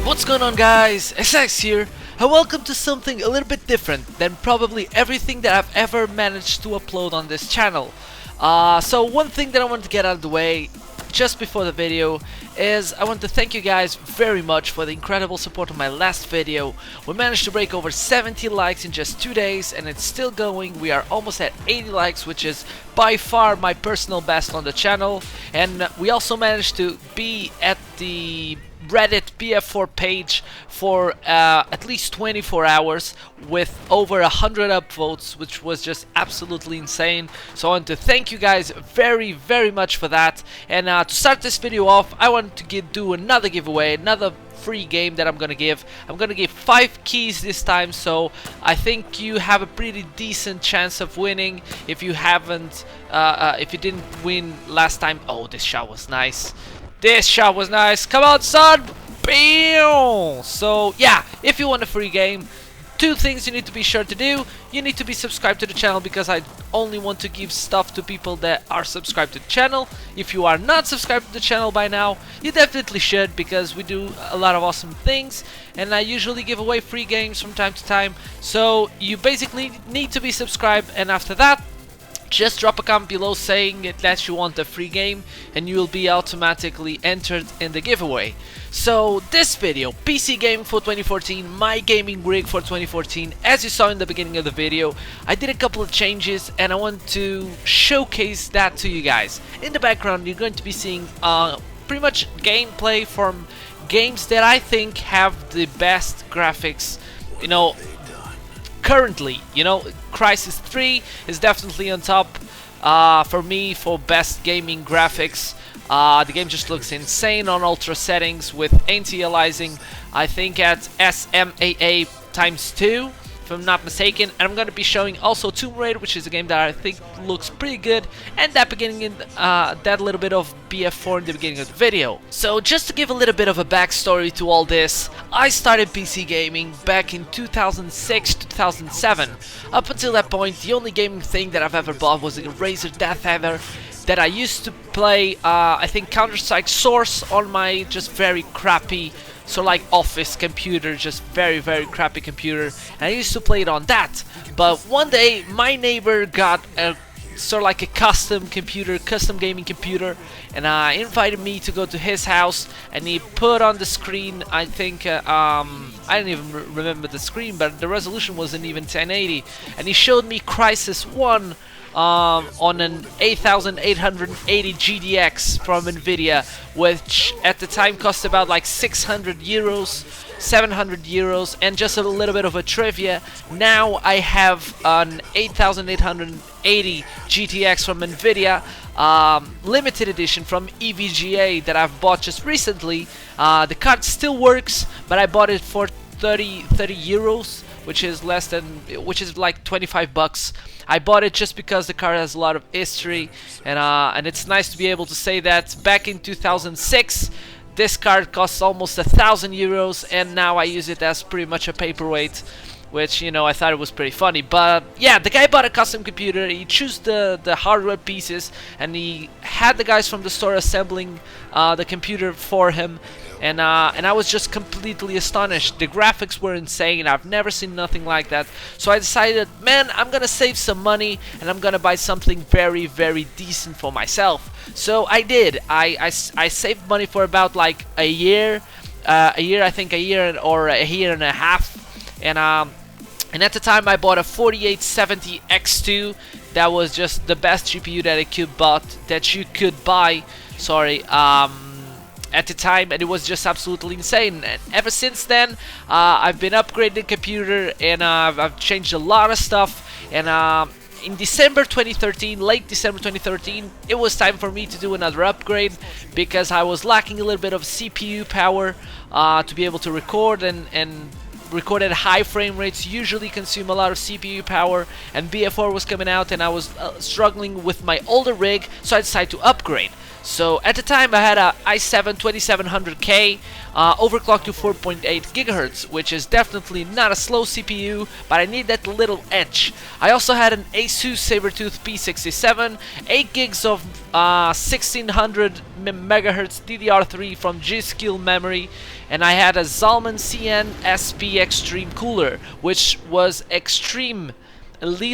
What's going on, guys? Essence here, and welcome to something a little bit different than probably everything that I've ever managed to upload on this channel. So one thing that I want to get out of the way just before the video is I want to thank you guys very much for the incredible support of my last video. We managed to break over 70 likes in just 2 days, and it's still going. We are almost at 80 likes, which is by far my personal best on the channel, and we also managed to be at the Reddit BF4 page for at least 24 hours with over 100 upvotes, which was just absolutely insane. So I want to thank you guys very much for that. And to start this video off, I want to do another giveaway, another free game that I'm gonna give. I'm gonna give 5 keys this time, so I think you have a pretty decent chance of winning if you haven't if you didn't win last time. Oh, this shot was nice. This shot was nice. Come on, son! Bam! So yeah, if you want a free game, 2 things you need to be sure to do. You need to be subscribed to the channel, because I only want to give stuff to people that are subscribed to the channel. If you are not subscribed to the channel by now, you definitely should, because we do a lot of awesome things, and I usually give away free games from time to time. So you basically need to be subscribed, and after that, just drop a comment below saying that you want a free game, and you will be automatically entered in the giveaway. So this video, PC gaming for 2014, my gaming rig for 2014, as you saw in the beginning of the video, I did a couple of changes and I want to showcase that to you guys. In the background you're going to be seeing pretty much gameplay from games that I think have the best graphics, you know, currently. You know, Crysis 3 is definitely on top for me for best gaming graphics. The game just looks insane on ultra settings with anti-aliasing, I think at SMAA ×2 if I'm not mistaken. And I'm going to be showing also Tomb Raider, which is a game that I think looks pretty good, and that beginning in that little bit of BF4 in the beginning of the video. So just to give a little bit of a backstory to all this, I started PC gaming back in 2006 2007. Up until that point, the only gaming thing that I've ever bought was a Razer Death Adder that I used to play I think Counter-Strike Source on my just very crappy like office computer, just very crappy computer, and I used to play it on that. But one day my neighbor got a like a custom gaming computer, and invited me to go to his house, and he put on the screen, I think I don't even remember the screen, but the resolution wasn't even 1080, and he showed me Crysis 1 on an 8880 GTX from Nvidia, which at the time cost about like 600 euros, 700 euros. And just a little bit of a trivia, now I have an 8880 GTX from Nvidia, limited edition from EVGA that I've bought just recently. The card still works, but I bought it for 30 euros, which is like 25 bucks. I bought it just because the card has a lot of history, and it's nice to be able to say that back in 2006 this card costs almost 1,000 euros, and now I use it as pretty much a paperweight, which, you know, I thought it was pretty funny. But yeah, the guy bought a custom computer, he chose the hardware pieces, and he had the guys from the store assembling the computer for him. And I was just completely astonished. The graphics were insane. I've never seen nothing like that. So I decided, man, I'm gonna save some money and I'm gonna buy something very decent for myself. So I did. I saved money for about like a year, I think a year or a year and a half. And at the time I bought a 4870 X2. That was just the best GPU that you could buy. Sorry. At the time, and it was just absolutely insane. And ever since then, I've been upgrading the computer, and I've changed a lot of stuff. And in December 2013, late December 2013, it was time for me to do another upgrade, because I was lacking a little bit of CPU power to be able to record and recorded high frame rates usually consume a lot of CPU power, and BF4 was coming out and I was struggling with my older rig, so I decided to upgrade. So at the time I had a i7 2700K, overclocked to 4.8 GHz, which is definitely not a slow CPU, but I need that little edge. I also had an Asus Sabertooth P67, 8 gigs of 1600 MHz DDR3 from Gskill memory, and I had a Zalman CN SP Extreme cooler, which was extremely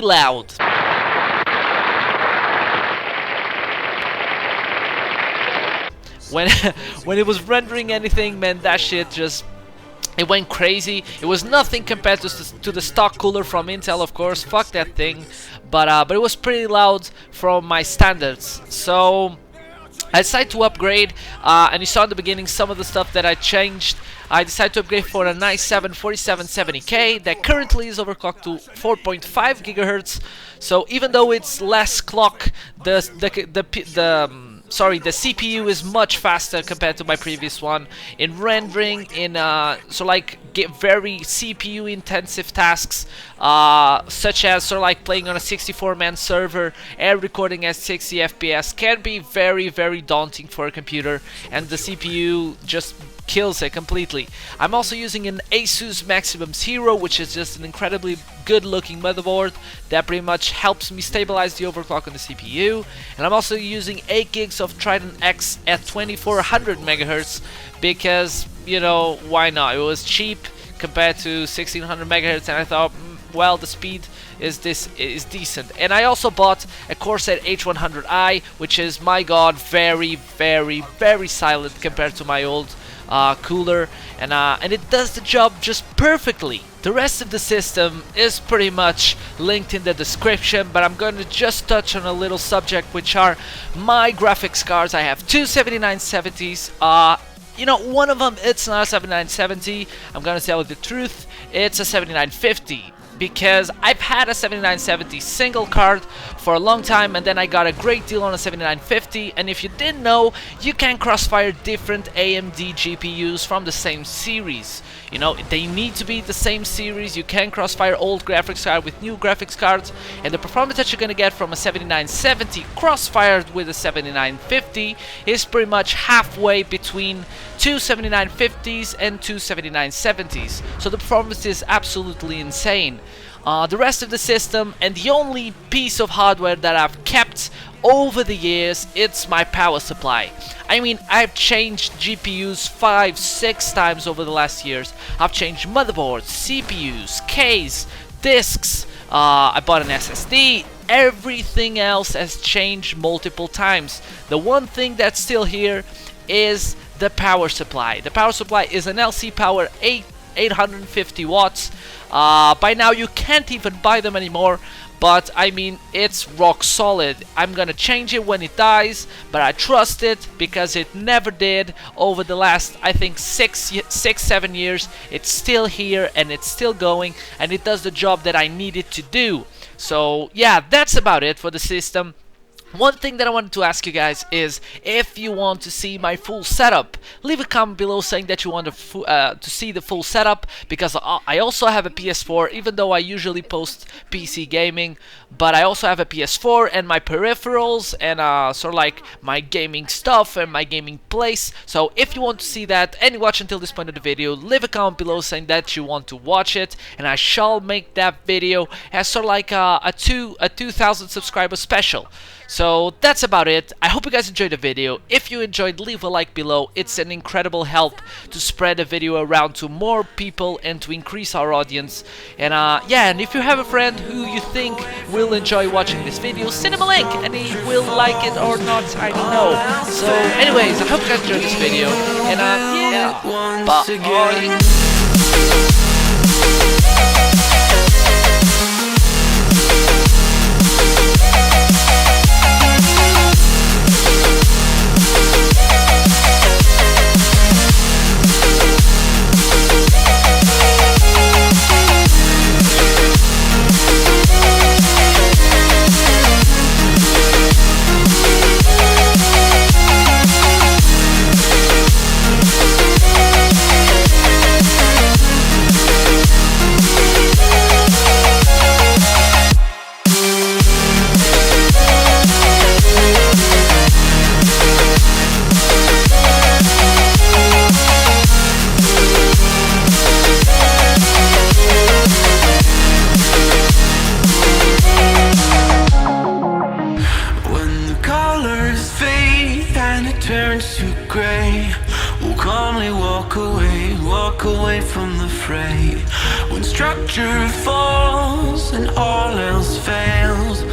loud. When it was rendering anything, man, that shit just, it went crazy. It was nothing compared to the stock cooler from Intel, of course. Fuck that thing. But it was pretty loud from my standards. So I decided to upgrade, and you saw in the beginning some of the stuff that I changed. I decided to upgrade for an i7 4770K that currently is overclocked to 4.5 GHz. So even though it's less clock, the CPU is much faster compared to my previous one in rendering, in very CPU intensive tasks, such as playing on a 64-man server and recording at 60 FPS can be very, very daunting for a computer, and the CPU just kills it completely. I'm also using an Asus Maximus Hero, which is just an incredibly good looking motherboard that pretty much helps me stabilize the overclock on the CPU. And I'm also using 8 gigs of Trident X at 2400 MHz because, you know, why not? It was cheap compared to 1600 MHz, and I thought, well, the speed is decent. And I also bought a Corsair H100i, which is, my god, very, very, very silent compared to my old cooler, and it does the job just perfectly. The rest of the system is pretty much linked in the description, but I'm going to just touch on a little subject, which are my graphics cards. I have two 7970s. You know, one of them, it's not a 7970. I'm gonna tell you the truth, it's a 7950. Because I've had a 7970 single card for a long time, and then I got a great deal on a 7950, and if you didn't know, you can crossfire different AMD GPUs from the same series. You know, they need to be the same series. You can crossfire old graphics card with new graphics cards, and the performance that you're gonna get from a 7970 crossfired with a 7950 is pretty much halfway between two 7950s and two 7970s. So the performance is absolutely insane. The rest of the system, and the only piece of hardware that I've kept over the years, it's my power supply. I mean, I've changed GPUs 5-6 times over the last years. I've changed motherboards, CPUs, case, discs, I bought an SSD. Everything else has changed multiple times. The one thing that's still here is the power supply. The power supply is an LC Power 850 watts. By now you can't even buy them anymore, but I mean, it's rock solid. I'm gonna change it when it dies, but I trust it because it never did over the last, I think, 6-7 years. It's still here and it's still going, and it does the job that I need it to do. So yeah, that's about it for the system. One thing that I wanted to ask you guys is, if you want to see my full setup, leave a comment below saying that you want to see the full setup, because I also have a PS4, even though I usually post PC gaming, but I also have a PS4 and my peripherals and sort of like my gaming stuff and my gaming place. So if you want to see that and you watch until this point of the video, leave a comment below saying that you want to watch it, and I shall make that video as sort of like a 2000 subscriber special. So that's about it. I hope you guys enjoyed the video. If you enjoyed, leave a like below. It's an incredible help to spread the video around to more people and to increase our audience. And yeah, and if you have a friend who you think will enjoy watching this video, send him a link and he will like it or not, I don't know. So anyways, I hope you guys enjoyed this video, and yeah, bye. afraid. When structure falls and all else fails,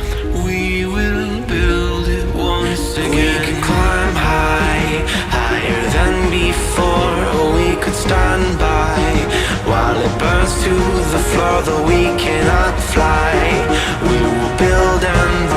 we will build it once again. We can climb high, higher than before, or we could stand by while it burns to the floor, though we cannot fly. We will build and